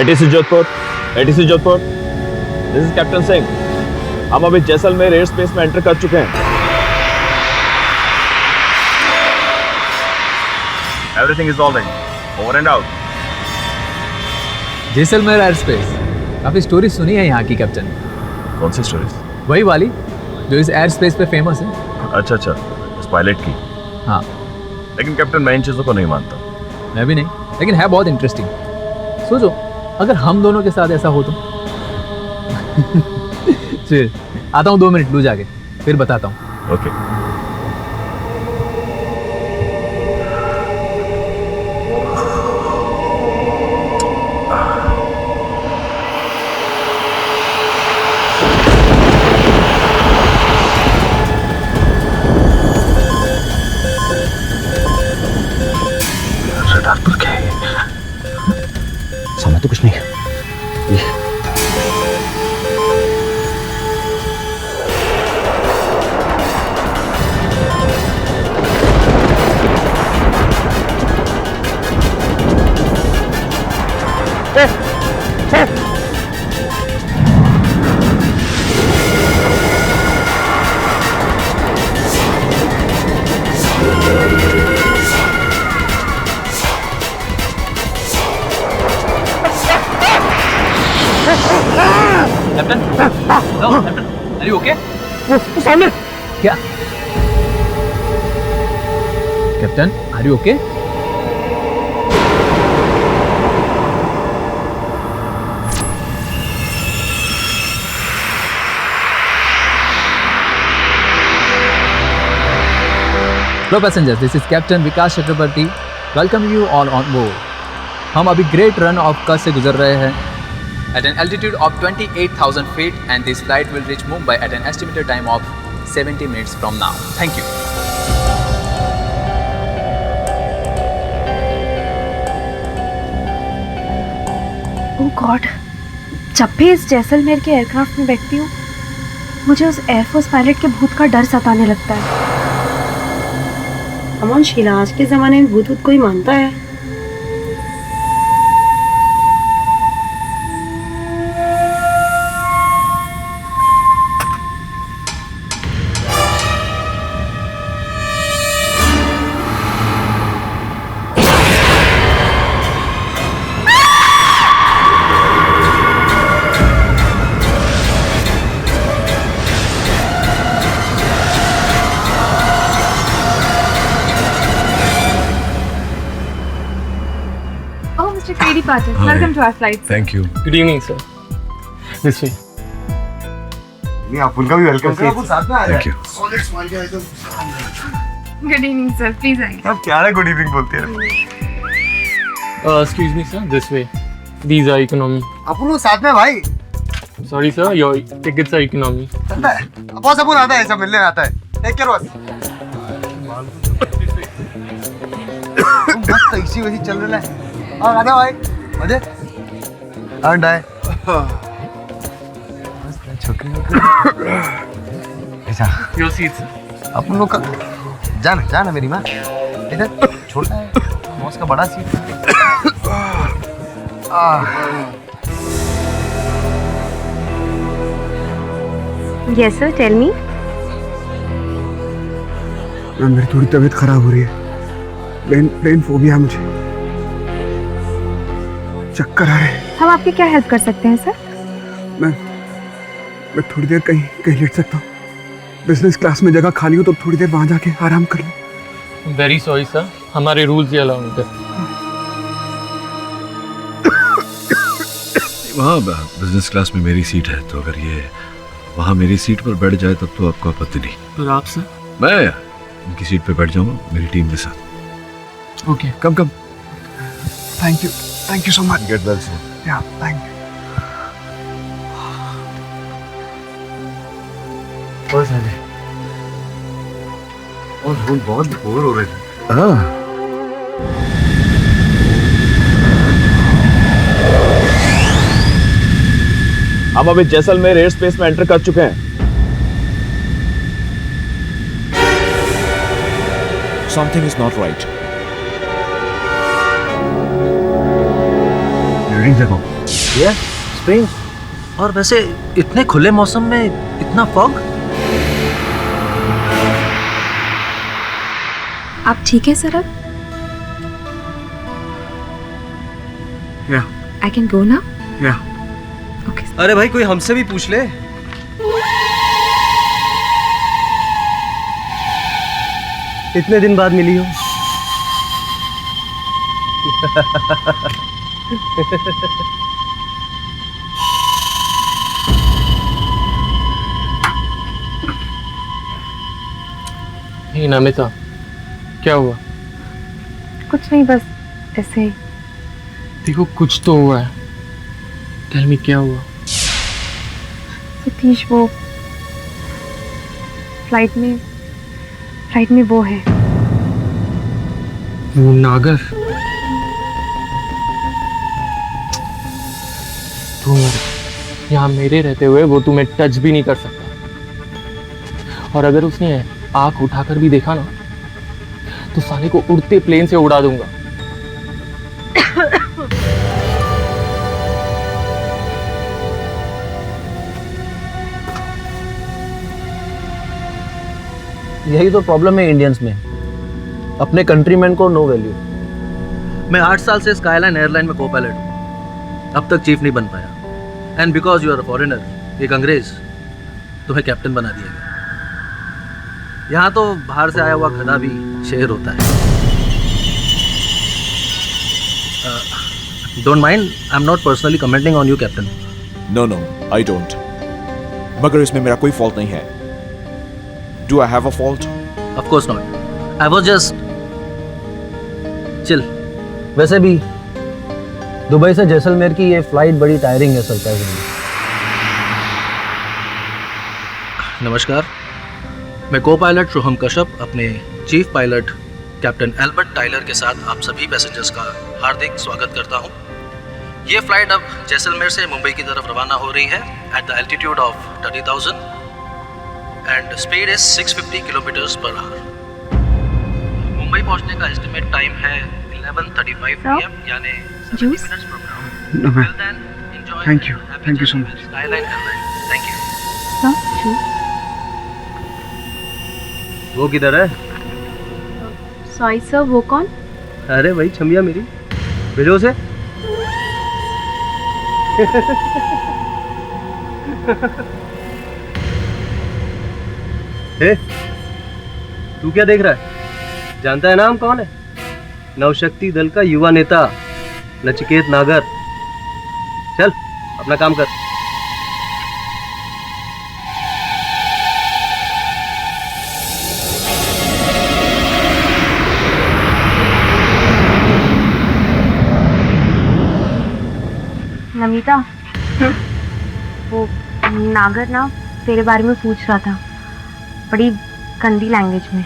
ATC Jodhpur, ATC Jodhpur, this is captain Singh. हम अभी Jaisalmer air space में एंटर कर चुके हैं। Everything is all right, over and out. Jaisalmer air space, काफी स्टोरी सुनी है यहाँ की कैप्टन। कौन सी स्टोरीज? वही वाली जो इस एयर स्पेस पे फेमस है। अच्छा अच्छा, उस पायलट की। हाँ, लेकिन कैप्टन मैं इन चीजों को नहीं मानता। मैं भी नहीं, लेकिन है बहुत इंटरेस्टिंग। सोचो अगर हम दोनों के साथ ऐसा हो तो। फिर आता हूँ 2 मिनट लू जाके, फिर बताता हूँ। ओके। रडार पर क्या है? समझ तो कुछ नहीं है। Captain, hello captain, are you okay? वो सामने क्या? Captain, are you okay? Hello passengers, this is Captain Vikas Chakrabarti. Welcome you all on board. हम अभी ग्रेट रन ऑफ कच्छ से गुजर रहे हैं at an altitude of 28,000 feet and this flight will reach Mumbai at an estimated time of 70 minutes from now. Thank you. Oh God, जब भी इस जैसलमेर के एयरक्राफ्ट में बैठती हूँ मुझे उस एयरफोर्स पायलट के भूत का डर सताने लगता है। अमन शीला, आज के जमाने में भूत कोई मानता है? Lady Patil, welcome to our flight. Thank you. Good evening, sir. This way. नहीं, आप उनका भी वेलकम करो। वो साथ में आ thank you. Good evening, sir. Please आइए। आप क्या है गुड इवनिंग बोलते हैं? Excuse me, sir. This way. These are economy. आप लोग साथ में भाई। Sorry, sir. Your tickets are economy. चलता है। अब सब आता है, सब मिलने आता है। टेक केयर बस। मस्त इसी वही चल रहा है। हाँ आजा भाई, मजे। एंड आए। छोकरी ऐसा। Your seat, sir. अपन लोग का जाना मेरी माँ। इधर छोटा है, मौस का बड़ा seat. Yes sir, tell me. मेरी थोड़ी तबीयत खराब हो रही है। प्लेन फोबिया है मुझे। चक्कर आ रहे हैं। हम आपकी क्या हेल्प कर सकते हैं सर? मैं थोड़ी देर कहीं लेट सकता हूँ? बिजनेस क्लास में जगह खाली हो तो थोड़ी देर वहां जाके आराम कर लूँ। Very sorry, sir. हमारे rules ये allow नहीं करते। वहाँ बिजनेस क्लास में मेरी सीट है, तो अगर ये वहाँ मेरी सीट पर बैठ जाए तब तो आपको आपत्ति नहीं। पर आप, sir? मैं उनकी सीट पे बैठ जाऊंगा मेरी टीम के साथ। Okay. Come thank you so much. Get well soon. या थैंक यू। और बहुत बोर हो रहे थे। हाँ। हम अभी जैसलमेर एयर स्पेस में एंटर कर चुके हैं। Something is not right. Reading देखो। ये स्ट्रेंज। और वैसे इतने खुले मौसम में इतना फॉग। आप ठीक है सर अब? या आई कैन गो ना? या ओके। अरे भाई कोई हमसे भी पूछ ले। इतने दिन बाद मिली हो। हे नमिता, क्या हुआ? कुछ नहीं, बस ऐसे ही। देखो कुछ तो हुआ है। टेल मी क्या हुआ? सतीश वो फ्लाइट में वो है। वो नागर। तुम यहाँ मेरे रहते हुए वो तुम्हें टच भी नहीं कर सकता। और अगर उसने आंख उठाकर भी देखा ना तो साले को उड़ते प्लेन से उड़ा दूंगा। यही तो प्रॉब्लम है इंडियंस में, अपने कंट्रीमैन को नो वैल्यू। मैं 8 साल से स्काईलाइन एयरलाइन में को पायलट हूँ, अब तक चीफ नहीं बन पाया। And because you are a foreigner, एक अंग्रेज, तुम्हें कैप्टन बना दिया गया। यहाँ तो बाहर से आया हुआ गधा भी शेर होता है। Don't mind, I am not personally commenting on you captain. No no, I don't. मगर इसमें मेरा कोई फॉल्ट नहीं है। Do I have a fault? Of course not, I was just chill. वैसे भी दुबई से जैसलमेर की ये फ्लाइट बड़ी टायरिंग है सरप्राइजिंगली। नमस्कार, मैं को पायलट शुभम कश्यप अपने chief pilot captain Albert Tyler के साथ आप सभी पैसेंजर्स का हार्दिक स्वागत करता हूं। ये फ्लाइट अब जैसलमेर से मुंबई की तरफ रवाना हो रही है at the altitude of 30,000 and speed is 650 kilometres per hour. Mumbai पहुंचने का एस्टिमेट टाइम है 11:35 PM, यानी 70 Juice? Minutes from now. No, ma'am. Till then, enjoy Thank you. happy Thank you so journey much. with Skyline Airlines. Thank you. वो किधर है? Sorry sir, वो कौन? अरे भाई छमिया मेरी, भेजो उसे। ए, तू क्या देख रहा है? जानता है ना हम कौन है? नवशक्ति दल का युवा नेता नचिकेत नागर। चल अपना काम कर। नमिता, वो नागर ना तेरे बारे में पूछ रहा था, बड़ी गंदी लैंग्वेज में।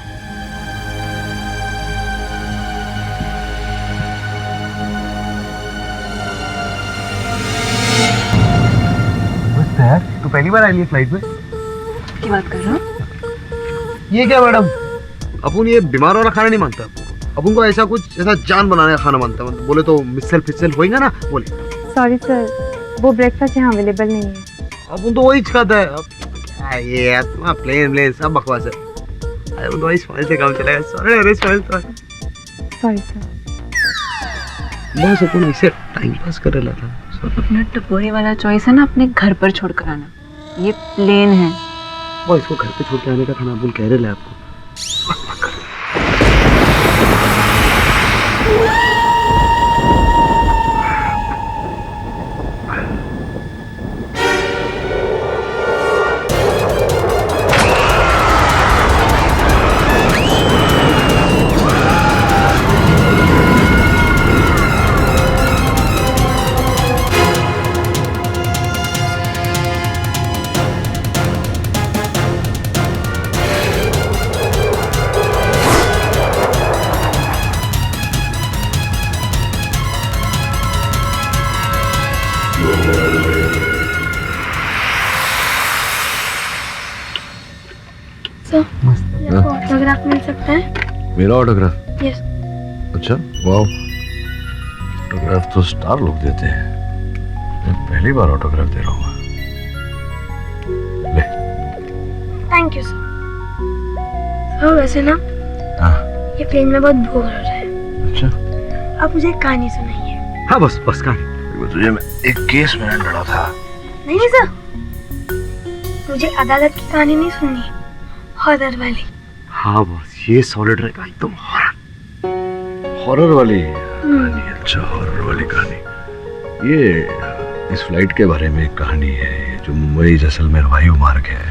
तू पहली बार आई है फ्लाइट में? क्या बात कर रहा हूँ? ये क्या मैडम? अपन ये बीमार वाला खाना नहीं मांगता, अपन को ऐसा कुछ ऐसा जान बनाने का खाना मांगता। मतलब बोले तो मिसल फिसल होएगा ना, बोले। सॉरी सर, वो ब्रेकफास्ट यहाँ अवेलेबल नहीं है। अपन तो वही खाता है। अब क्या ये यार, तुम्हारा प्लेन सब बकवास है। अरे वो तो वही स्माइल से काम चलेगा। सॉरी, अरे स्माइल तो सॉरी सर। बस अपन ऐसे टाइम पास कर रहा था। अपना टपोरी वाला चॉइस है ना, अपने घर पर छोड़ कर आना। ये प्लेन है। वो इसको घर पे छोड़ के आने का खाना अपन कह रहे थे आपको। ऑटोग्राफ मिल सकता है? मेरा ऑटोग्राफ? यस। अच्छा, वाह, ऑटोग्राफ तो स्टार लोग देते हैं। पहली बार ऑटोग्राफ दे रहा हूँ। ले। Thank you sir. सर वैसे ना ये प्लेन में बहुत बोर हो रहा है। अच्छा। आप मुझे एक कहानी सुनाइए। हाँ बस कहानी। तुझे मैं एक केस में लड़ा था। नहीं सर, मुझे अदालत की कहानी नहीं सुननी, हॉरर वाली। हाँ बॉस, ये सॉलिड रहेगा एकदम। हॉरर वाली कहानी? अच्छा, हॉरर वाली कहानी। ये इस फ्लाइट के बारे में एक कहानी है जो मुंबई जैसलमेर वायु मार्ग है।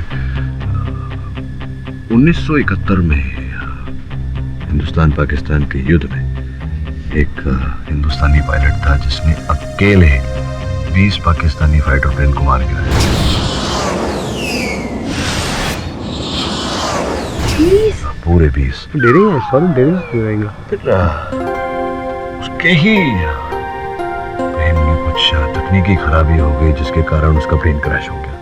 1971 में हिंदुस्तान पाकिस्तान के युद्ध में एक हिंदुस्तानी पायलट था जिसने अकेले 20 पाकिस्तानी फाइटर प्लेन को मार गिराया। 20? पूरे 20। डेरिंग है, सॉलिड डेरिंग क्यों रहेगा? फिर उसके ही प्लेन में कुछ तकनीकी खराबी हो गई जिसके कारण उसका प्लेन क्रैश हो गया।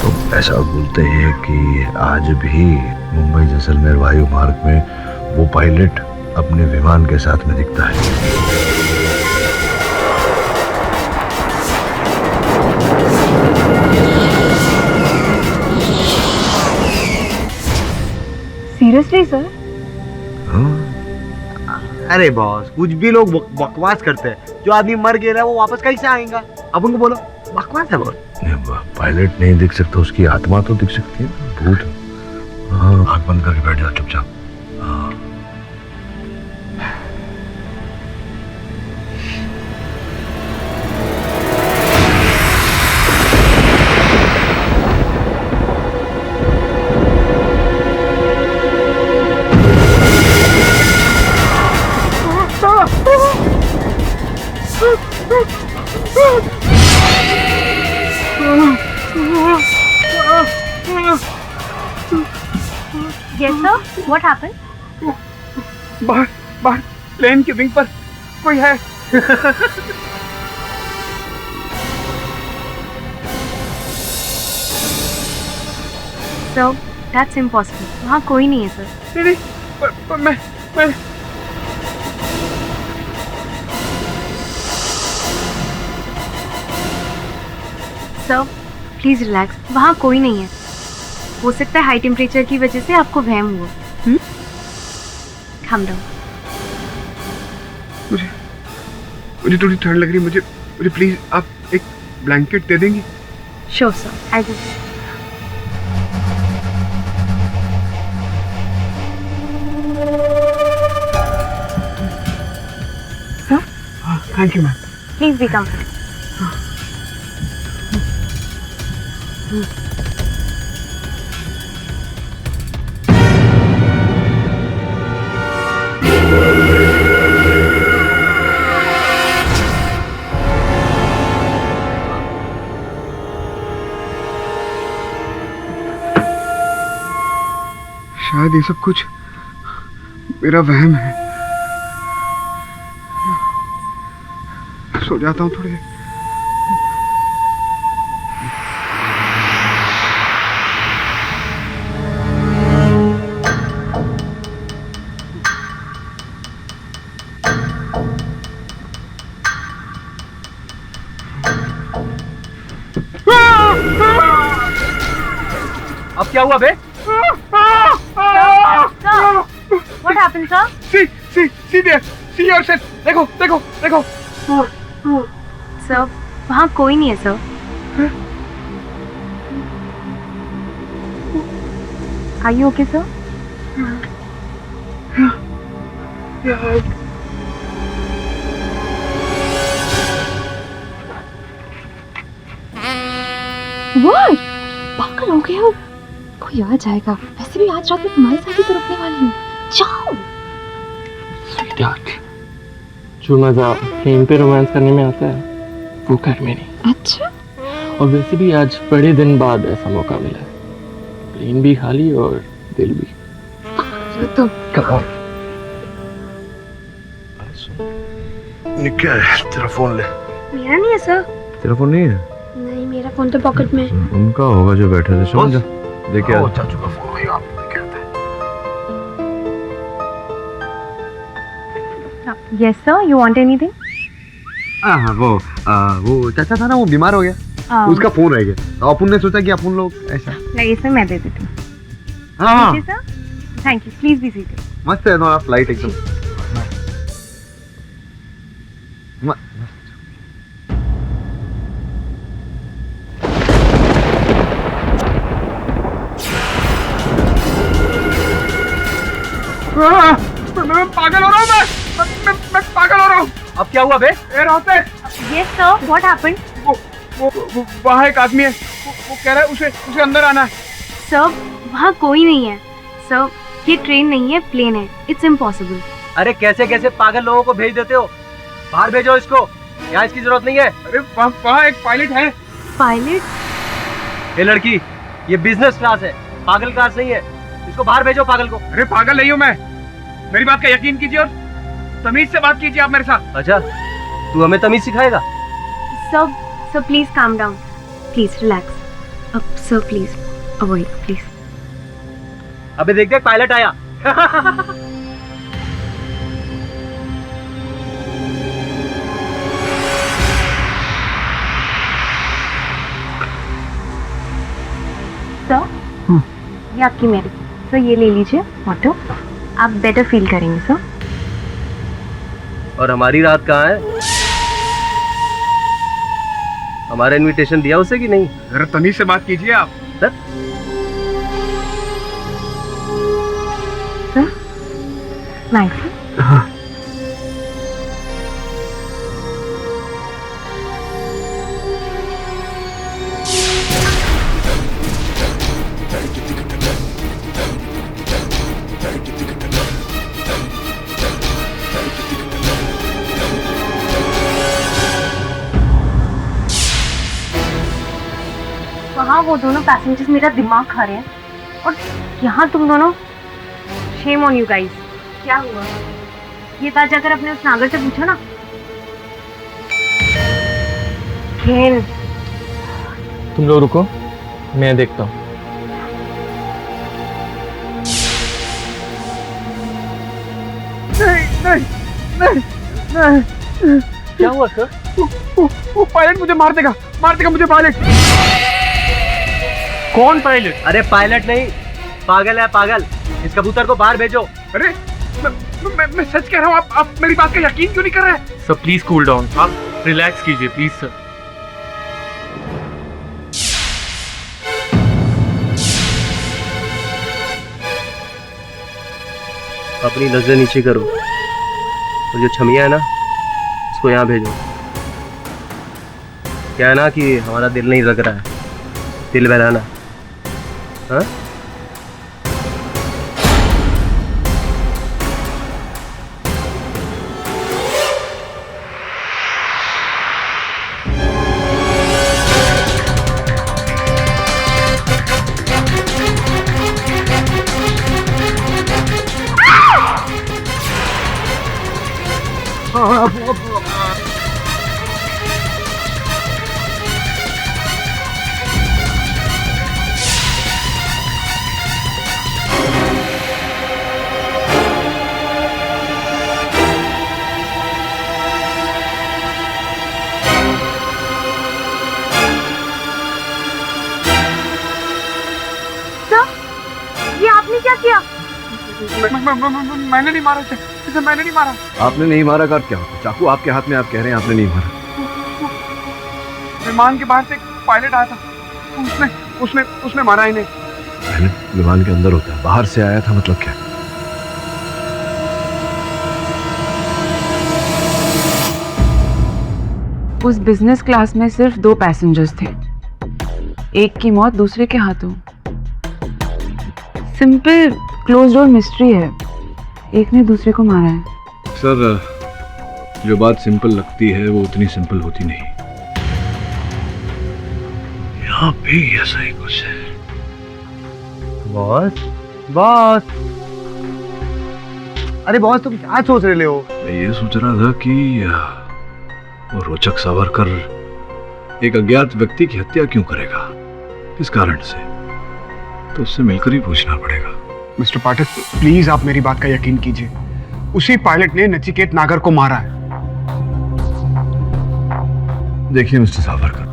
तो ऐसा बोलते हैं कि आज भी मुंबई जैसलमेर वायु मार्ग में वो पायलट अपने विमान के साथ में दिखता है। Seriously sir? अरे बॉस, कुछ भी लोग बकवास करते हैं। जो आदमी मर गया है वो वापस कैसे आएगा? अब उनको बोलो बकवास है बॉस। पायलट नहीं दिख सकता, उसकी आत्मा तो दिख सकती है, भूत। हाँ, आंख बंद करके बैठ जा चुपचाप। हाँ। Yes sir, what happened? बाहर प्लेन की विंग पर कोई है। Sir, that's impossible. वहाँ कोई नहीं है सर। नहीं, पर मैं सर प्लीज रिलैक्स, वहाँ कोई नहीं है। हो सकता है हाई टेम्परेचर की वजह से आपको वहम हुआ। calm down। मुझे थोड़ी ठंड लग रही है। मुझे प्लीज आप एक ब्लैंकेट दे देंगी? Sure sir, I will। Thank you ma'am. Please be comfortable। शायद ये सब कुछ मेरा वहम है। सो जाता हूँ थोड़ी देर। अब क्या हुआ बे? What happened sir? See there, see yourself। देखो। सर वहाँ कोई नहीं है sir. Are you okay sir? What? पागल हो गए हो? कोई आ जाएगा। वैसे भी आज रात में तुम्हारे साथ ही तो रुकने वाली हूँ। जाओ। स्वीटहार्ट, जो मजा प्लेन पे रोमांस करने में आता है वो घर में नहीं। अच्छा? और वैसे भी आज बड़े दिन बाद ऐसा मौका मिला है। प्लेन भी खाली और दिल भी। तुम क्या है? तेरा फोन ले। मेरा नहीं है सर। तेरा फोन नहीं है? नहीं, मेरा फोन तो पॉकेट में। उनका होगा जो बैठे थे। समझ जा, देख क्या चाचू का फोन होगा, देख आता है। Yes sir, you want anything? हाँ वो चाचा था ना, वो बीमार हो गया, उसका फोन रह गया, तो अपन ने सोचा कि अपन लोग ऐसा। नहीं, इसमें मैं दे देती हूँ। हाँ sir, thank you, please be seated. मस्त है ना फ्लाइट एकदम। मैं पागल हो रहा हूँ, मैं पागल हो रहा हूँ। अब क्या हुआ बे? Air hostess, yes sir, what happened? वो वहाँ एक आदमी है, वो कह रहा है उसे अंदर आना है। सर, वहाँ कोई नहीं है। सर, ये ट्रेन नहीं है, प्लेन है। It's impossible. अरे कैसे कैसे पागल लोगों को भेज देते हो? बाहर भेजो इसको, यहाँ इसकी जरूरत नहीं है। अरे वहाँ एक पायलट है। पायलट? ये लड़की, ये बिजनेस क्लास है, पागल क्लास नहीं है। इसको बाहर भेजो पागल को। अरे पागल नहीं हूँ मैं, मेरी बात का यकीन कीजिए और तमीज से बात कीजिए आप मेरे साथ। अच्छा, तू हमें तमीज सिखाएगा? Sir please calm down, please relax. अब सर प्लीज अवॉइड, प्लीज। अबे देख देख, पायलट आया। सर, ये आपकी मेडिसिन। सर, ये ले लीजिए ऑटो, आप बेटर फील करेंगे सर। और हमारी रात कहाँ है? हमारा इनविटेशन दिया उसे कि नहीं? जरा तमीज से बात कीजिए आप। Sir, nice. वहाँ वो दोनों पैसेंजर्स मेरा दिमाग खा रहे हैं और यहाँ तुम दोनों। Shame on you guys. क्या हुआ? ये बात जाकर अपने उस नागर से पूछो ना। खेल। तुम लोग रुको, मैं देखता हूँ। नहीं। क्या हुआ सर? वो पायलट मुझे मार देगा मुझे पायलट। कौन पायलट? अरे पायलट नहीं, पागल है पागल। इस कबूतर को बाहर भेजो। अरे मैं सच कह रहा हूँ, आप मेरी बात का यकीन क्यों नहीं कर रहे? सर प्लीज कूल डाउन, आप रिलैक्स कीजिए प्लीज सर। अपनी नजर नीचे करो और जो छमिया है ना, उसको यहाँ भेजो। क्या है ना कि हमारा दिल नहीं लग रहा है, दिल बहलाना। हाँ? क्या किया? मैंने नहीं मारा इसे, मैंने नहीं मारा। आपने नहीं मारा का क्या होता? चाकू आपके हाथ में, आप कह रहे हैं आपने नहीं मारा। विमान के बाहर से एक पायलट आया था, उसने मारा इन्हें। पायलट विमान के अंदर होता है, बाहर से आया था मतलब क्या? उस बिजनेस क्लास में सिर्फ 2 पैसेंजर्स थे, एक की मौत दूसरे के हाथों। सिंपल क्लोज डोर मिस्ट्री है, एक ने दूसरे को मारा है। सर, जो बात सिंपल लगती है वो उतनी सिंपल होती नहीं। यहाँ भी ऐसा ही कुछ है। बॉस, अरे बॉस तुम क्या सोच रहे हो? मैं ये सोच रहा था कि वो रोचक सावरकर एक अज्ञात व्यक्ति की हत्या क्यों करेगा, किस कारण से, तो उससे मिलकर ही पूछना पड़ेगा। मिस्टर पाठक, प्लीज आप मेरी बात का यकीन कीजिए, उसी पायलट ने नचिकेत नागर को मारा है। देखिए मिस्टर सावरकर,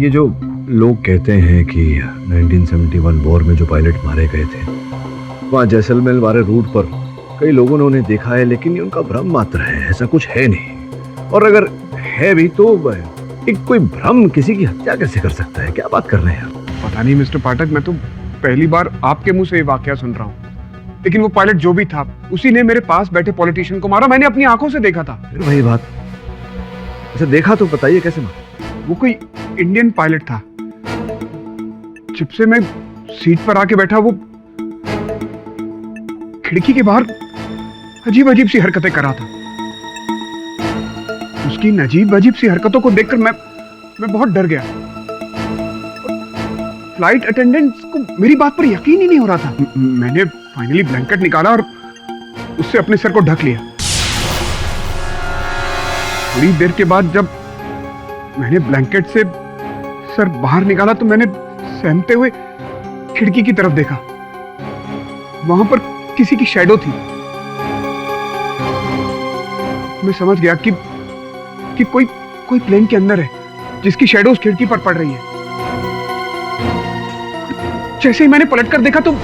ये जो लोग कहते हैं कि 1971 वॉर में जो पायलट मारे गए थे, वहां जैसलमेर वाले रूट पर कई लोगों ने उन्हें देखा है, लेकिन ये उनका भ्रम मात्र है, ऐसा कुछ है नहीं। और अगर है भी तो एक कोई भ्रम किसी की हत्या कैसे कर सकता है? क्या बात कर रहे हैं आप? पता नहीं मिस्टर पाठक, मैं तो पहली बार आपके मुंह से ये वाकया सुन रहा हूँ। लेकिन वो पायलट जो भी था, उसी ने मेरे पास बैठे पॉलिटिशियन को मारा। मैंने अपनी आंखों से देखा था। फिर वही बात, अच्छा देखा तो बताइए कैसे मारा? वो कोई इंडियन पायलट था। जब से मैं सीट पर आके बैठा, वो खिड़की के बाहर अजीब अजीब सी हरकतें कर रहा था। उसकी इन अजीब अजीब सी हरकतों को देखकर मैं बहुत डर गया। फ्लाइट अटेंडेंट्स को मेरी बात पर यकीन ही नहीं हो रहा था। मैंने फाइनली ब्लैंकेट निकाला और उससे अपने सर को ढक लिया। थोड़ी देर के बाद जब मैंने ब्लैंकेट से सर बाहर निकाला तो मैंने सहमते हुए खिड़की की तरफ देखा। वहां पर किसी की शैडो थी। मैं समझ गया कि कोई प्लेन के अंदर है, जिसकी शैडो उस खिड़की पर पड़ रही है। जैसे ही मैंने पलटकर देखा तो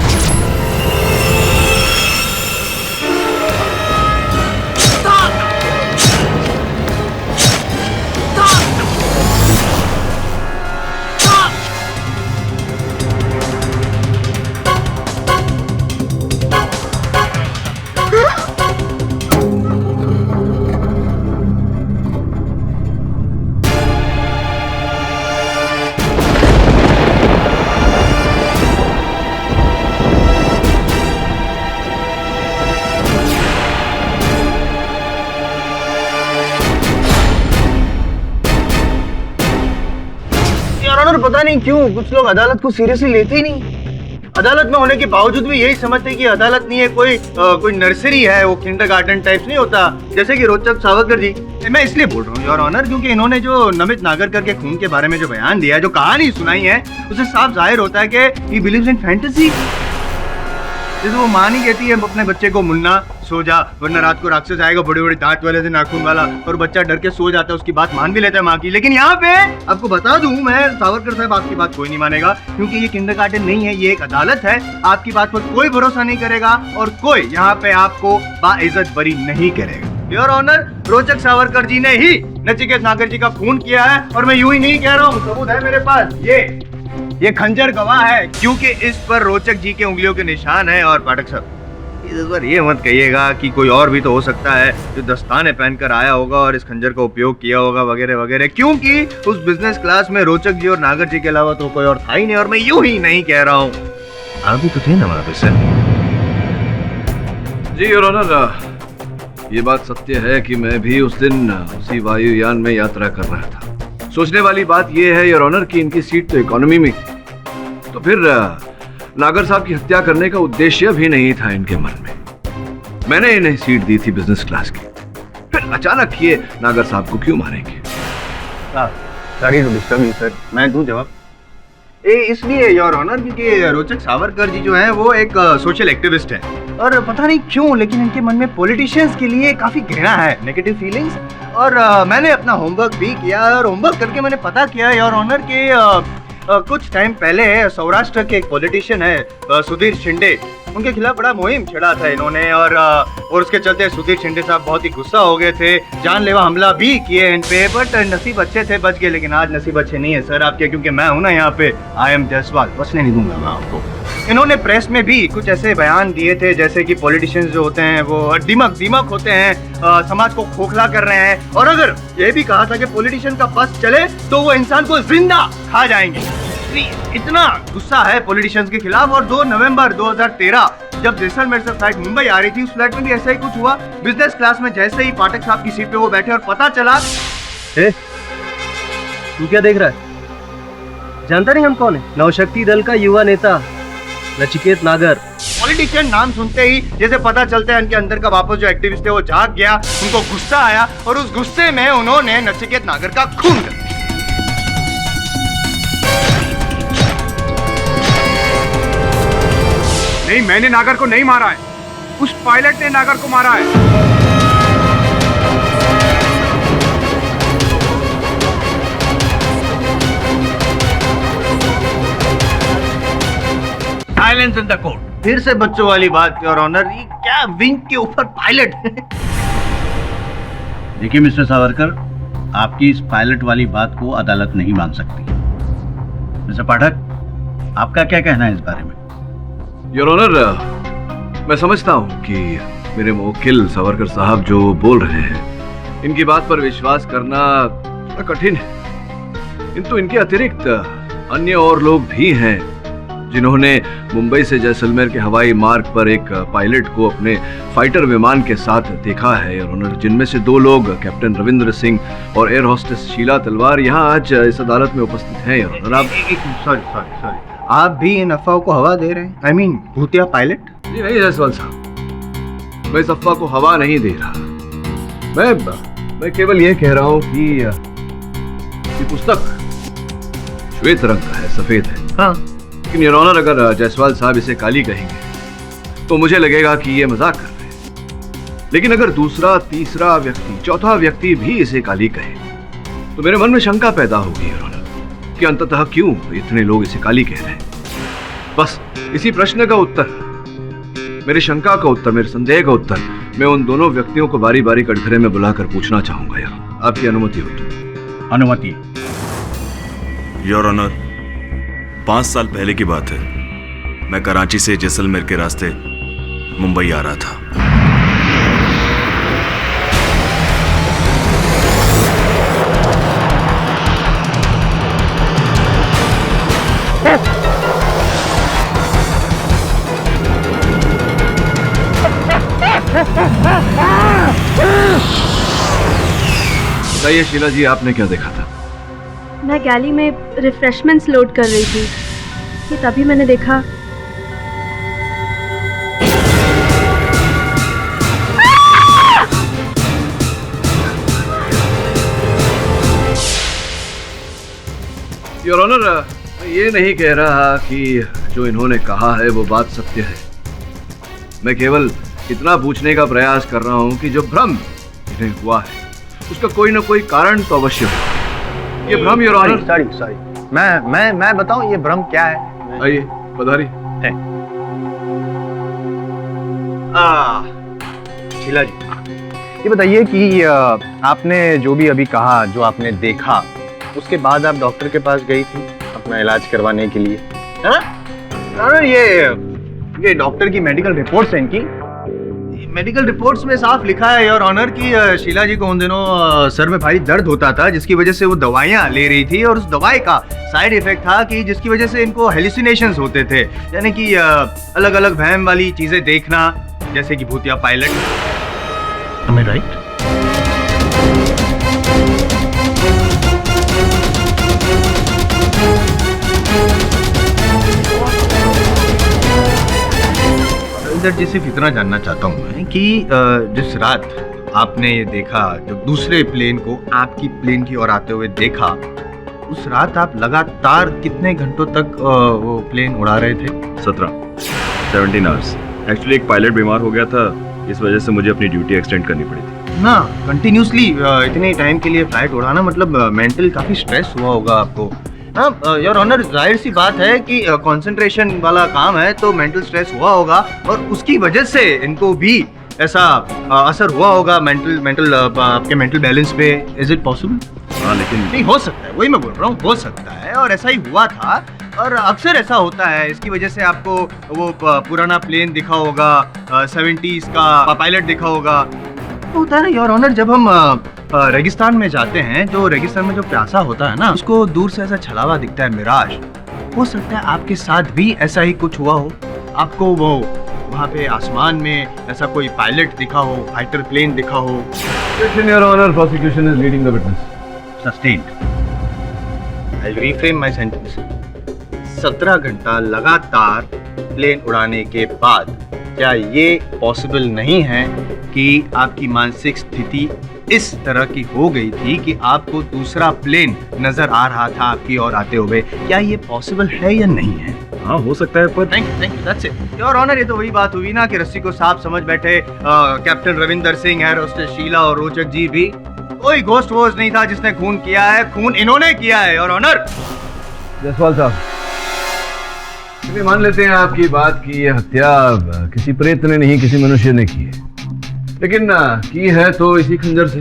पता नहीं क्यों कुछ लोग अदालत को सीरियसली लेते ही नहीं। अदालत में होने के बावजूद भी यही समझते कि अदालत नहीं है, कोई नर्सरी है, वो किंडरगार्टन टाइप्स नहीं होता, जैसे कि रोचक सावरकर जी। मैं इसलिए बोल रहा हूँ योर ऑनर, क्योंकि इन्होंने जो नमित नागरकर के खून के बारे में जो बयान दिया है, जो कहानी सुनाई है, उससे साफ जाहिर होता है कि ही बिलीव्स इन फैंटेसी। जैसे वो माँ नहीं कहती है अपने बच्चे को, मुन्ना सो जा वरना रात को राक्षस आएगा बड़े बड़े दांत वाले से, नाखून वाला, और बच्चा डर के सो जाता है, उसकी बात मान भी लेता है माँ की। लेकिन यहाँ पे आपको बता दूं मैं सावरकर साहब, आपकी बात कोई नहीं मानेगा, क्योंकि ये किंडरगार्टन नहीं है, ये एक अदालत है। आपकी बात पर कोई भरोसा नहीं करेगा और कोई यहाँ पे आपको बाइज्जत बरी नहीं करेगा। योर ऑनर, रोचक सावरकर जी ने ही नचिकेत नागर जी का खून किया है, और मैं यूं ही नहीं कह रहा हूँ, सबूत है मेरे पास। ये खंजर गवाह है, क्योंकि इस पर रोचक जी के उंगलियों के निशान है। और पाठक साहब, इस बार ये मत कहिएगा कि कोई और भी तो हो सकता है जो दस्ताने पहनकर आया होगा और इस खंजर का उपयोग किया होगा वगैरह वगैरह, क्योंकि उस बिजनेस क्लास में रोचक जी और नागर जी के अलावा तो कोई और था ही नहीं। और मैं यूं ही नहीं कह रहा हूँ, आप भी तो थे ना वहां पे सर। जी योर ऑनर, ये बात सत्य है कि मैं भी उस दिन उसी वायुयान में यात्रा कर रहा था। सोचने वाली बात यह है योर ऑनर कि इनकी सीट तो इकोनॉमी में थी, तो फिर नागर साहब की हत्या करने का उद्देश्य भी नहीं था इनके मन में। मैंने इन्हें सीट दी थी बिजनेस क्लास की, फिर अचानक ये नागर साहब को क्यों मारेंगे? Sorry to disturb you sir, मैं दूं जवाब। इसलिए योर ऑनर, क्योंकि रोचक सावरकर जी जो है वो एक सोशल एक्टिविस्ट है, और पता नहीं क्यों लेकिन इनके मन में पॉलिटिशियंस के लिए काफी घृणा है, नेगेटिव फीलिंग्स। और मैंने अपना होमवर्क भी किया, और होमवर्क करके मैंने पता किया योर ऑनर कि कुछ टाइम पहले सौराष्ट्र के एक पॉलिटिशियन है सुधीर शिंदे, उनके खिलाफ बड़ा मुहिम छेड़ा था इन्होंने, और उसके चलते सुधीर शिंदे साहब बहुत ही गुस्सा हो गए थे, जानलेवा हमला भी किए इन पे, बट नसीब अच्छे थे, बच गए। लेकिन आज नसीब अच्छे नहीं है सर आपके, क्योंकि मैं हूं ना यहाँ पे, आई एम जायसवाल, बचने नहीं दूंगा मैं आपको। इन्होंने प्रेस में भी कुछ ऐसे बयान दिए थे जैसे कि पॉलिटिशियंस जो होते हैं वो दीमक होते हैं, समाज को खोखला कर रहे हैं, और अगर ये भी कहा था कि पॉलिटिशियन का बस चले तो वो इंसान को जिंदा खा जाएंगे। इतना गुस्सा है पॉलिटिशियंस के खिलाफ। और 2 नवंबर 2013 जब जैसलमेर से फ्लाइट मुंबई आ रही थी, उस फ्लाइट में भी ऐसा ही कुछ हुआ। बिजनेस क्लास में जैसे ही पाठक साहब की सीट पे वो बैठे और पता चला, तू क्या देख रहा है? जानता नहीं हम कौन है? नवशक्ति दल का युवा नेता नचिकेत नागर। पॉलिटिशियन नाम सुनते ही जैसे पता चलता है इनके अंदर का वापस जो एक्टिविस्ट थे वो जाग गया, उनको गुस्सा आया, और उस गुस्से में उन्होंने नचिकेत नागर का खून कर दिया। नहीं, मैंने नागर को नहीं मारा है, उस पायलट ने नागर को मारा है। Silence in the court. फिर से बच्चों वाली बात, योर ऑनर, ये क्या विंग के ऊपर पायलट? देखिए मिस्टर सावरकर, आपकी इस पायलट वाली बात को अदालत नहीं मान सकती। मिस्टर पाठक, आपका क्या कहना है इस बारे में? योर ऑनर, मैं समझता हूँ कि मेरे मुवक्किल सावरकर साहब जो बोल रहे हैं, इनकी बात पर विश्वास करना थोड़ा कठिन है, किंतु इनके अतिरिक्त अन्य और लोग भी हैं जिन्होंने मुंबई से जैसलमेर के हवाई मार्ग पर एक पायलट को अपने फाइटर विमान के साथ देखा है योर ऑनर, जिनमें से 2 लोग कैप्टन रविंद्र सिंह और एयर होस्टेस शीला तलवार यहाँ आज इस अदालत में उपस्थित हैं योर ऑनर। आप सॉरी, आप भी इन अफवाहों को हवा दे रहे हैं? आई मीन भूतिया पायलट? जी नहीं जायसवाल साहब, मैं इस अफवाह को हवा नहीं दे रहा। मैं केवल ये कह रहा हूँ कि ये पुस्तक श्वेत रंग का है, सफेद है। हाँ, लेकिन योर ऑनर, अगर जायसवाल साहब इसे काली कहेंगे तो मुझे लगेगा कि ये मजाक कर रहे हैं। लेकिन अगर दूसरा, तीसरा व्यक्ति, चौथा व्यक्ति भी इसे काली कहे तो मेरे मन में शंका पैदा होगी योर ऑनर कि अंततः क्यों इतने लोग इसे काली कह रहे हैं। बस इसी प्रश्न का उत्तर, मेरी शंका का उत्तर, मेरे संदेह का उत्तर मैं उन दोनों व्यक्तियों को बारी बारी कटघरे में बुलाकर पूछना चाहूंगा यार, आपकी अनुमति हो तो? अनुमति। योर ऑनर, 5 साल पहले की बात है। मैं कराची से जैसलमेर के रास्ते मुंबई आ रहा था। बताइए शीला जी, आपने क्या देखा था? मैं गैली में रिफ्रेशमेंट्स लोड कर रही थी कि तभी मैंने देखा योर ऑनर, मैं ये नहीं कह रहा कि जो इन्होंने कहा है वो बात सत्य है। मैं केवल इतना पूछने का प्रयास कर रहा हूँ कि जो भ्रम इन्हें हुआ है उसका कोई ना कोई कारण तो अवश्य हो। ये भ्रम योर ऑनर। सॉरी, मैं बताऊं ये भ्रम क्या है? आइए पधारिए। शीला जी, ये बताइए कि आपने जो भी अभी कहा, जो आपने देखा, उसके बाद आप डॉक्टर के पास गई थी अपना इलाज करवाने के लिए, है ना? ये डॉक्टर की मेडिकल रिपोर्ट्स हैं इनकी। मेडिकल रिपोर्ट्स में साफ लिखा है योर ऑनर कि शीला जी को उन दिनों सर में भारी दर्द होता था, जिसकी वजह से वो दवाइयाँ ले रही थी, और उस दवाई का साइड इफेक्ट था कि जिसकी वजह से इनको हेलुसिनेशंस होते थे, यानी कि अलग अलग वहम वाली चीजें देखना, जैसे कि भूतिया पायलट। Am I right? जी सिर्फ इतना जानना चाहता हूँ मैं कि जिस रात आपने ये देखा, जब दूसरे प्लेन को आपकी प्लेन की ओर आते हुए देखा, उस रात आप लगातार कितने घंटों तक वो प्लेन उड़ा रहे थे? 17 आवर्स। एक्चुअली एक पायलट बीमार हो गया था, इस वजह से मुझे अपनी ड्यूटी एक्सटेंड करनी पड़ी थी ना। कंटिन्यूसली इतने टाइम के लिए फ्लाइट उड़ाना, मतलब मेंटल काफी स्ट्रेस हुआ होगा आपको। हाँ योर ऑनर, जाहिर सी बात है कि कंसंट्रेशन वाला काम है तो मेंटल स्ट्रेस हुआ होगा, और उसकी वजह से इनको भी ऐसा असर हुआ होगा आपके मेंटल बैलेंस पे। Is it possible? हाँ, लेकिन नहीं हो सकता है, वही मैं बोल रहा हूँ, हो सकता है, और ऐसा ही हुआ था, और अक्सर ऐसा होता है। इसकी वजह से आपको वो पुराना प्लेन दिखा होगा, 70s का पायलट दिखा होगा। तो होता है ना योर ऑनर, जब हम रेगिस्तान में जाते हैं, जो रेगिस्तान में जो प्यासा होता है ना, उसको दूर से ऐसा छलावा दिखता है, मिराज। हो सकता है आपके साथ भी ऐसा ही कुछ हुआ हो, आपको वो वहाँ पे आसमान में ऐसा कोई पायलट दिखा हो, फाइटर प्लेन दिखा हो। Your honour, prosecution is leading the witness. Sustained. I will reframe my sentence. 17 घंटा लगातार प्लेन उड़ाने के बाद क्या ये पॉसिबल नहीं है कि आपकी मानसिक स्थिति इस तरह की हो गई थी कि आपको दूसरा प्लेन नजर आ रहा था आपकी ओर आते हुए? क्या ये पॉसिबल है या नहीं है? हाँ, हो सकता है, पर thank you, that's it your honour. ये तो वही बात हुई ना कि रस्सी को सांप समझ बैठे captain Ravinder Singh, air hostess Sheela और रोचक जी भी। कोई घोस्ट वोस्ट नहीं था जिसने खून किया है, खून इन्होंने किया है योर ऑनर। जायसवाल साहब, चलिए मान लेते हैं आपकी बात की यह हत्या किसी प्रेत ने नहीं किसी मनुष्य ने की है, लेकिन की है तो इसी खंजर से।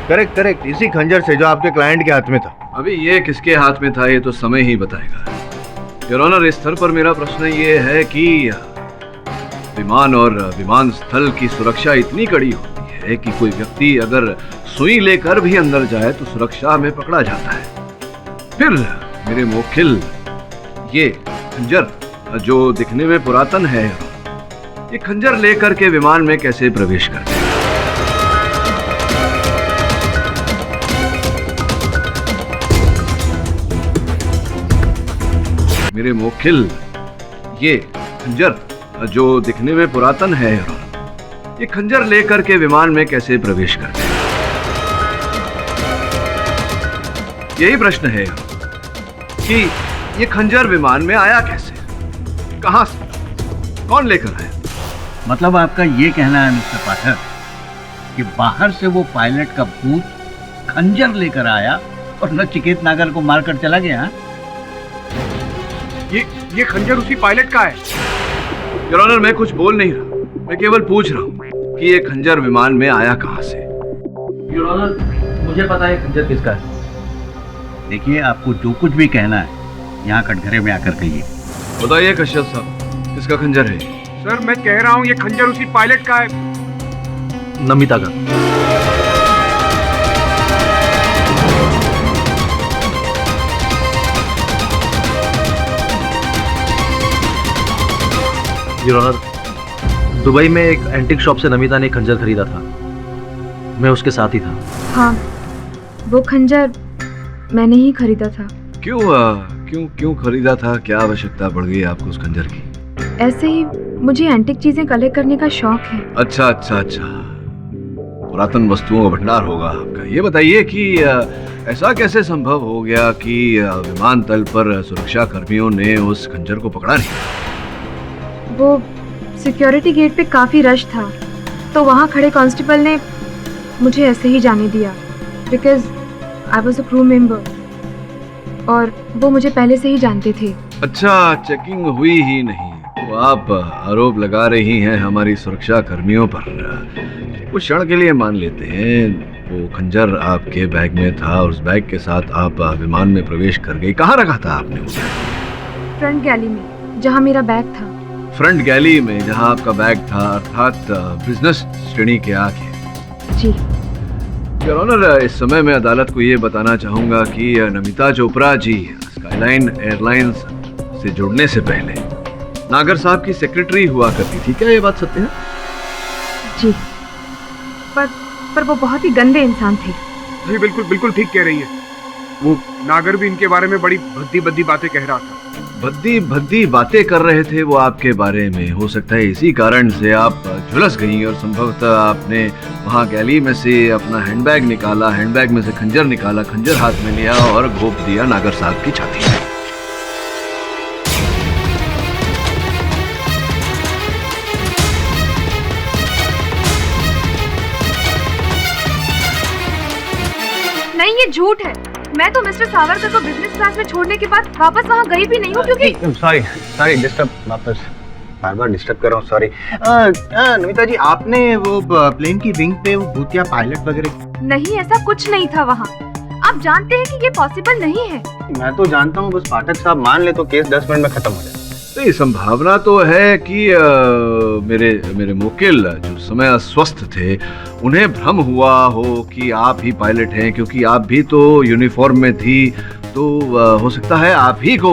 करेक्ट करेक्ट, इसी खंजर से जो आपके क्लाइंट के हाथ में था। अभी ये किसके हाथ में था ये तो समय ही बताएगा। योर ऑनर, इस स्तर पर मेरा प्रश्न ये है कि विमान और विमान स्थल की सुरक्षा इतनी कड़ी होती है कि कोई व्यक्ति अगर सुई लेकर भी अंदर जाए तो सुरक्षा में पकड़ा जाता है। फिर मेरे मोखिल, ये खंजर जो दिखने में पुरातन है, ये खंजर लेकर के विमान में कैसे प्रवेश करते हैं? मेरे मोखिल, ये खंजर जो दिखने में पुरातन है, ये खंजर लेकर के विमान में कैसे प्रवेश करते हैं? यही प्रश्न है कि ये खंजर विमान में आया कैसे, कहां से, कौन लेकर आया? मतलब आपका ये कहना है मिस्टर पाठक कि बाहर से वो पायलट का भूत खंजर लेकर आया और नचिकेत नागर को मारकर चला गया? ये खंजर उसी पायलट का है। योर ऑनर, मैं कुछ बोल नहीं रहा, मैं केवल पूछ रहा हूँ कि ये खंजर विमान में आया कहां से? योर ऑनर, मुझे पता है खंजर किसका है। देखिए, आपको जो कुछ भी कहना है यहाँ कटघरे में आकर कहिए। बताइए कश्यप साहब, किसका खंजर है? सर मैं कह रहा हूँ ये खंजर उसी पायलट का है। नमिता का। योर ऑनर, दुबई में एक एंटीक शॉप से नमिता ने एक खंजर खरीदा था, मैं उसके साथ ही था। हाँ, वो खंजर मैंने ही खरीदा था। क्यों क्यों खरीदा था? क्या आवश्यकता पड़ गई आपको उस खंजर की? ऐसे ही मुझे एंटीक चीजें कलेक्ट करने का शौक है। अच्छा, पुरातन वस्तुओं का भंडार होगा आपका। ये बताइए कि ऐसा कैसे संभव हो गया कि विमानतल पर सुरक्षा कर्मियों ने उस खंजर को पकड़ा नहीं? वो सिक्योरिटी गेट पे काफी रश था, तो वहाँ खड़े कांस्टेबल ने मुझे ऐसे ही जाने दिया, because I was a crew member और वो मुझे पहले से ही जानते थे। अच्छा, चेकिंग हुई ही नहीं तो आप आरोप लगा रही हैं हमारी सुरक्षा कर्मियों पर। कुछ क्षण के लिए मान लेते हैं वो खंजर आपके बैग में था और उस बैग के साथ आप विमान में प्रवेश कर गई। कहाँ रखा था आपने उसे? फ्रंट गैली में, जहाँ मेरा बैग था। फ्रंट गैली में जहाँ आपका बैग था, अर्थात बिजनेस श्रेणी के आगे। जी योर ऑनर, इस समय मैं अदालत को ये बताना चाहूंगा कि नमिता चोपड़ा जी स्काईलाइन एयरलाइंस से जुड़ने से पहले नागर साहब की सेक्रेटरी हुआ करती थी। क्या ये बात सत्य है? जी, पर वो बहुत ही गंदे इंसान थे। जी बिल्कुल ठीक कह रही है। वो नागर भी इनके बारे में बड़ी भद्दी बातें कह रहा था। भद्दी बातें कर रहे थे वो आपके बारे में। हो सकता है इसी कारण से आप झुलस गई और संभवतः आपने वहां गैली में से अपना हैंडबैग निकाला, हैंडबैग में से खंजर निकाला, खंजर हाथ में लिया और घोंप दिया नागर साहब की छाती में। नहीं, ये झूठ है। मैं तो मिस्टर सावरकर को बिजनेस क्लास में छोड़ने के बाद वापस वहाँ गई भी नहीं हूँ, क्योंकि सॉरी डिस्टर्ब, वापस बार डिस्टर्ब कर रहा हूँ, सॉरी। नमिता जी, आपने वो प्लेन की विंग पे वो भूतिया पायलट वगैरह? नहीं, ऐसा कुछ नहीं था वहाँ। आप जानते हैं कि ये पॉसिबल नहीं है। मैं तो जानता हूँ, बस पाठक साहब मान ले तो केस 10 मिनट में खत्म हो जाए। तो ये संभावना तो है कि मेरे मुकिल जो समय अस्वस्थ थे उन्हें भ्रम हुआ हो कि आप ही पायलट हैं, क्योंकि आप भी तो यूनिफॉर्म में थी। तो हो सकता है आप ही को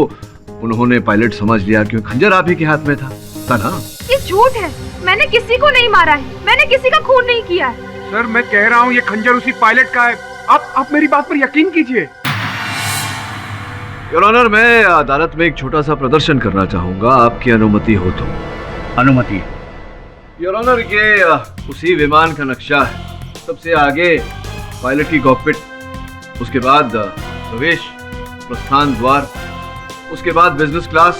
उन्होंने पायलट समझ लिया, क्योंकि खंजर आप ही के हाथ में था ना? ये झूठ है। मैंने किसी को नहीं मारा है, मैंने किसी का खून नहीं किया है। सर मैं कह रहा हूँ ये खंजर उसी पायलट का है। आप मेरी बात पर यकीन कीजिए। योर ऑनर, मैं अदालत में एक छोटा सा प्रदर्शन करना चाहूंगा, आपकी अनुमति हो तो? अनुमति। योर ऑनर, ये उसी विमान का नक्शा है। सबसे आगे पायलट की कॉकपिट, उसके बाद प्रवेश प्रस्थान द्वार, उसके बाद बिजनेस क्लास,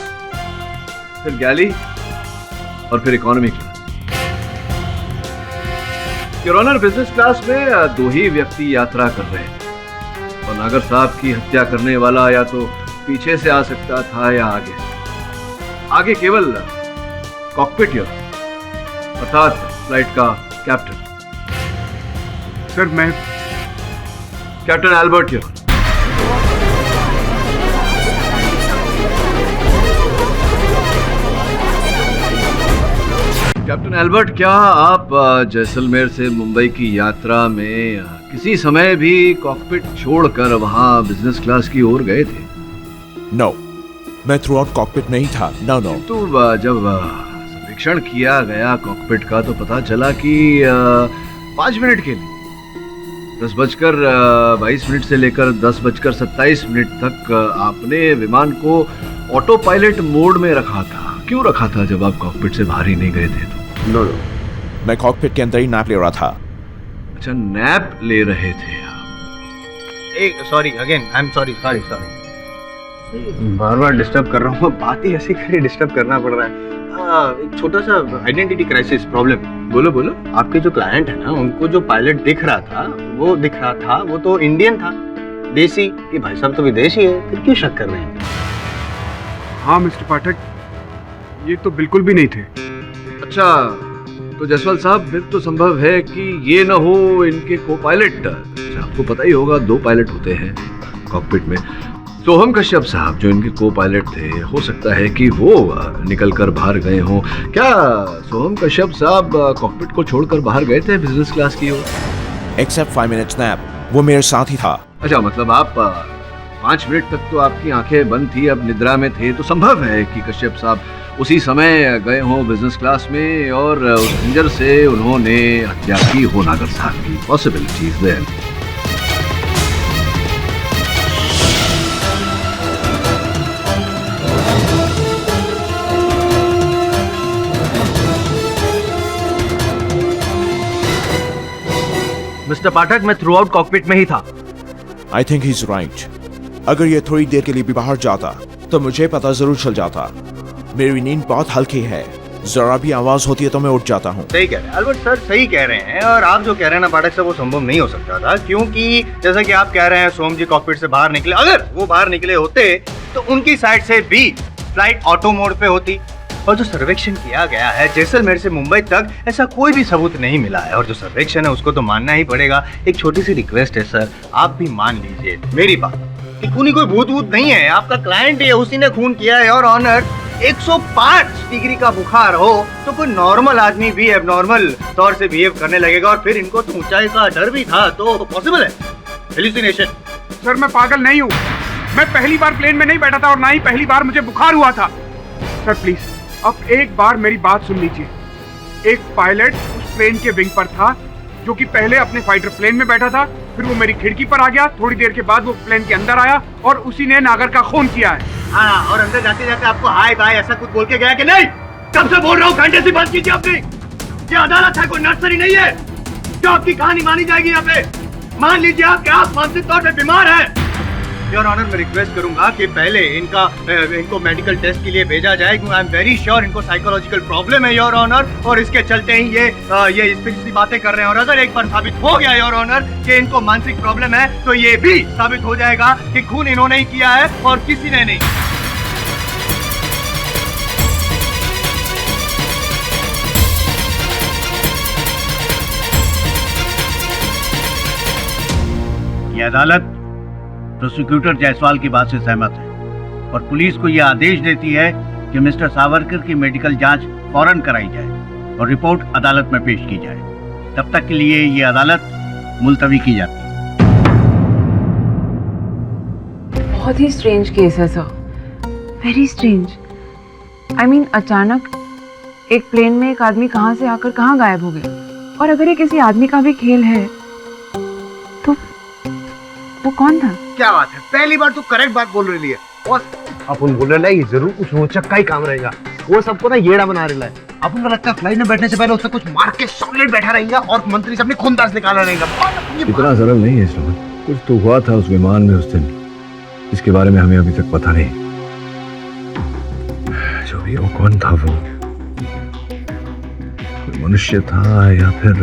फिर गैली और फिर economy class. Your honour, business class में 2 ही व्यक्ति यात्रा कर रहे थे और नागर साहब की हत्या करने वाला या तो पीछे से आ सकता था या आगे से। आगे केवल कॉकपिट यर अर्थात फ्लाइट का कैप्टन। सर मैं कैप्टन एल्बर्ट यर। कैप्टन एल्बर्ट, क्या आप जैसलमेर से मुंबई की यात्रा में किसी समय भी कॉकपिट छोड़कर वहां बिजनेस क्लास की ओर गए थे? नो, मैं थ्रू आउट कॉकपिट नहीं था। No no. तो जब सर्वेक्षण किया गया कॉकपिट का तो पता चला कि 5 मिनट के लिए 10:22 से लेकर 10:27 तक आपने विमान को ऑटो पायलट मोड में रखा था। क्यों रखा था जब आप कॉकपिट से बाहर ही नहीं गए थे? तो नो, मैं कॉकपिट के अंदर ही नैप ले रहा था। अच्छा, नैप ले रहे थे एक sorry again, I am sorry. Bar bar disturb कर रहा हूँ, बात ही ऐसी करी डिस्टर्ब करना पड़ रहा है। एक छोटा सा आइडेंटिटी क्राइसिस प्रॉब्लम। बोलो। आपके जो क्लाइंट है ना, उनको जो पायलट दिख रहा था वो तो इंडियन था, देसी। ये भाई साहब तो विदेशी है, फिर क्यों शक कर रहे हैं? हाँ मिस्टर पाठक, ये तो बिल्कुल भी नहीं थे। अच्छा, तो जायसवाल साहब, फिर तो संभव है कि ये ना हो इनके को पायलट। आपको पता ही होगा 2 पायलट होते हैं कॉकपिट में। सोहम कश्यप साहब जो इनके को पायलट थे, हो सकता है कि वो निकल कर बाहर गए हों। क्या सोहम कश्यप साहब कॉकपिट को छोड़कर बाहर गए थे बिजनेस क्लास की ओर? एक्सेप्ट 5 मिनट्स नैप, वो मेरे साथ ही था। अच्छा, मतलब आप 5 मिनट तक तो आपकी आंखें बंद थी, अब निद्रा में थे, तो संभव है कि कश्यप साहब उसी समय गए हों बिजनेस क्लास में और उस खंजर से उन्होंने हत्या की हो नागर साहब की। Possibilities there. मिस्टर पाठक, मैं थ्रू आउट कॉकपिट में ही था। I think he is right. अगर ये थोड़ी देर के लिए भी बाहर जाता तो मुझे पता जरूर चल जाता। मेरी नींद बहुत हल्की है, जरा भी आवाज होती है तो मैं उठ जाता हूँ। सही कह रहे हैं अल्बर्ट सर, सही कह रहे हैं। और आप जो कह रहे हैं ना पाठक साहब, वो संभव नहीं हो सकता था, क्योंकि जैसा कि आप कह रहे हैं सोम जी कॉकपिट से बाहर निकले। अगर वो बाहर निकले होते तो उनकी साइड से भी फ्लाइट ऑटो मोड पे होती। और जो सर्वेक्षण किया गया है जैसलमेर से मुंबई तक, ऐसा कोई भी सबूत नहीं मिला है। और जो सर्वेक्षण है उसको तो मानना ही पड़ेगा। एक छोटी सी रिक्वेस्ट है सर, आप भी मान लीजिए मेरी बात कि खूनी कोई भूत वूत नहीं है, आपका क्लाइंट है, उसी ने खून किया है। और ऑनर 105 डिग्री का बुखार हो तो कोई नॉर्मल आदमी भी एबनॉर्मल तौर से बिहेव करने लगेगा। और फिर इनको तो ऊंचाई का डर भी था, तो पॉसिबल है हेलुसिनेशन। सर मैं पागल नहीं हूँ, मैं पहली बार प्लेन में नहीं बैठा था और ना ही पहली बार मुझे बुखार हुआ था। सर प्लीज अब एक बार मेरी बात सुन लीजिए। एक पायलट उस प्लेन के विंग पर था जो कि पहले अपने फाइटर प्लेन में बैठा था, फिर वो मेरी खिड़की पर आ गया, थोड़ी देर के बाद वो प्लेन के अंदर आया और उसी ने नागर का खून किया है। हाँ, और अंदर जाते जाते आपको हाय बाय ऐसा कुछ बोल के गया कि नहीं? कब से बोल रहा हूँ, घंटे से बात कीजिए अपनी। ये अदालत है, कोई नर्सरी नहीं है जो आपकी कहानी मानी जाएगी यहाँ पे। मान लीजिए आप मानसिक तौर पे बीमार हैं। योर ऑनर, मैं रिक्वेस्ट करूंगा कि पहले इनको मेडिकल टेस्ट के लिए भेजा जाए, क्योंकि आई एम वेरी श्योर इनको साइकोलॉजिकल प्रॉब्लम है योर ऑनर। और इसके चलते ही ये इस तरह की बातें कर रहे हैं। और अगर एक बार साबित हो गया योर ऑनर कि इनको मानसिक प्रॉब्लम है, तो ये भी साबित हो जाएगा कि खून इन्होंने ही किया है और किसी ने नहीं। ये अदालत प्रोसिक्यूटर जायसवाल की बात से सहमत है और पुलिस को यह आदेश देती है कि मिस्टर सावरकर की मेडिकल जांच फौरन कराई जाए और रिपोर्ट अदालत में पेश की जाए। तब तक के लिए ये अदालत मुलतवी की जाती है। बहुत ही स्ट्रेंज केस है sir, very strange. I mean अचानक एक प्लेन में एक आदमी कहाँ से आकर कहाँ गायब हो गया। और अगर ये किसी आदमी का भी खेल है तो वो कौन था? क्या बात है, पहली बार तो करेक्ट बात बोल रही है। और अपन बोल रहे हैं जरूर कुछ रोचक का ही काम रहेगा। वो सबको ना येड़ा बना रहा है। अपन को लगता है फ्लाइट में बैठने से पहले उससे कुछ मार के सॉलिड बैठा रहेगा और मंत्री से अपनी खूनदास निकाला रहेगा। इतना सरल नहीं है इसमें, कुछ तो हुआ था उस विमान में उस दिन, इसके बारे में हमें अभी तक पता नहीं। जो भी वो कौन था, वो मनुष्य था या फिर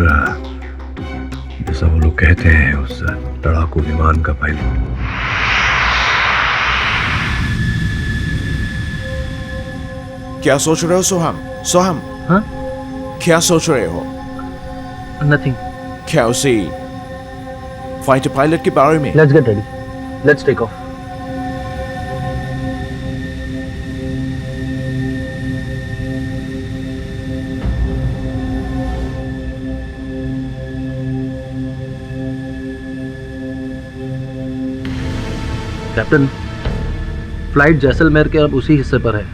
जैसा वो लोग कहते हैं उस लड़ाकू विमान का पायलट। क्या सोच रहे हो सोहम? सोहम, हाँ? क्या सोच रहे हो? नथिंग। क्या उसी फाइटर पायलट के बारे में? Let's get ready, let's take off. Captain, flight Jaisalmer के अब उसी हिस्से पर है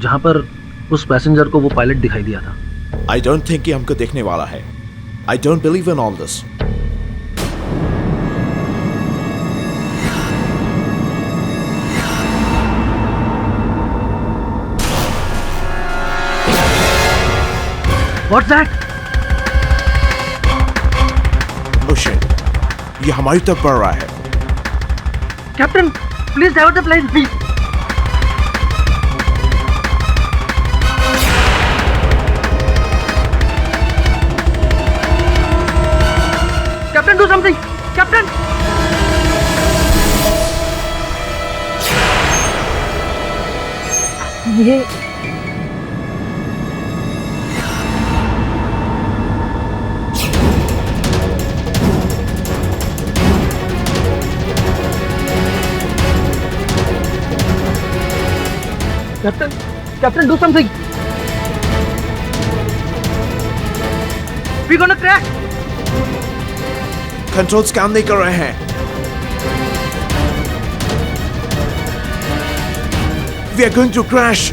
जहां पर उस पैसेंजर को वो पायलट दिखाई दिया था। I don't think कि हमको देखने वाला है। I don't believe in all this. What's that? Oh shit, ये हमारी तरफ बढ़ रहा है। Captain, please divert the plane, please. Captain, do something. Captain, ये captain, captain, do something. We gonna crash. Controls काम नहीं कर रहे हैं। We are going to crash.